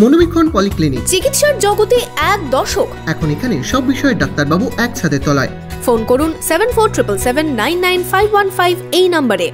মনোবীক্ষণ polyclinic, চিকিৎসার জগতে এক দশক। এখন এখানে সব বিষয়ে ডাক্তারবাবু একসাথে তলায়। ফোন করুন 7477799515 এই নম্বরে।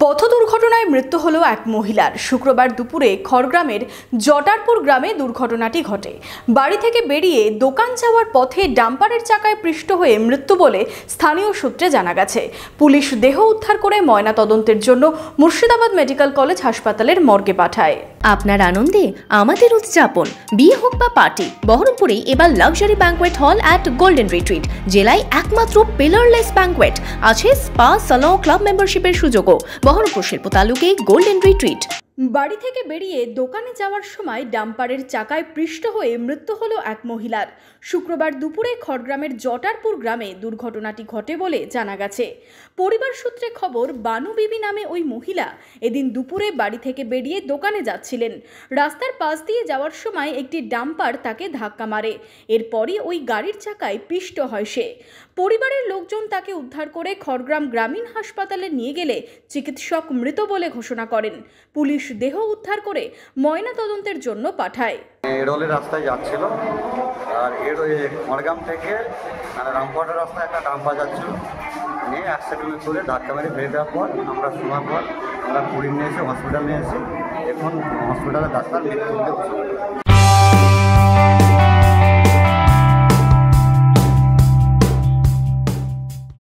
পথ দুর্ঘটনায় মৃত্যু হলো এক মহিলার। শুক্রবার দুপুরে খড়গ্রামের জটারপুর গ্রামে দুর্ঘটনাটি ঘটে। বাড়ি থেকে বেরিয়ে দোকান যাওয়ার পথে ডাম্পারের চাকায় পৃষ্ঠ হয়ে মৃত্যু বলে স্থানীয় সূত্রে জানা গেছে। পুলিশ দেহ উদ্ধার করে ময়না তদন্তের জন্য মুর্শিদাবাদ মেডিকেল কলেজ হাসপাতালের মর্গে পাঠায়। আপনার আনন্দে আমাদের উদযাপন। বিয়ে হোক বা পার্টি, বহরমপুরে এবার luxury banquet hall at golden retreat. জেলায় একমাত্র পিলারলেস ব্যাঙ্কোয়েট, আছে স্পা, সালন, ক্লাব মেম্বারশিপের সুযোগও। বহরমপুর শিল্প তালুকে গোল্ডেন রিট্রিট। বাড়ি থেকে বেরিয়ে দোকানে যাওয়ার সময় ডাম্পারের চাকায় পৃষ্ঠ হয়ে মৃত্যু হলো এক মহিলার। শুক্রবার দুপুরে খড়গ্রামের জটারপুর গ্রামে দুর্ঘটনাটি ঘটে বলে জানা গেছে। পরিবার সূত্রে খবর, বানু বিবি নামে ওই মহিলা এদিন দুপুরে বাড়ি থেকে বেরিয়ে দোকানে যাচ্ছিলেন। রাস্তার পাশ দিয়ে যাওয়ার সময় একটি ডাম্পার তাকে ধাক্কা মারে। এরপরই ওই গাড়ির চাকায় পিষ্ট হয় সে। পরিবারের লোকজন তাকে উদ্ধার করে খড়গ্রাম গ্রামীণ হাসপাতালে নিয়ে গেলে চিকিৎসক মৃত বলে ঘোষণা করেন। পুলিশ দেহ উদ্ধার করে ময়না তদন্তের জন্য পাঠায়। এরোলের রাস্তায় যাচ্ছিল, আর খড়গ্রাম থেকে রামপুরহাটের রাস্তায় একটা ডাম্পার যাচ্ছিল, নিয়ে অ্যাক্সিডেন্ট করে ধাক্কা মেরে ফেলে দেওয়ার পর আমরা শোনার পর আমরা পুলিশ নিয়ে এসে হসপিটাল নিয়ে এসে এখন হসপিটালে ডাক্তার মৃত্যু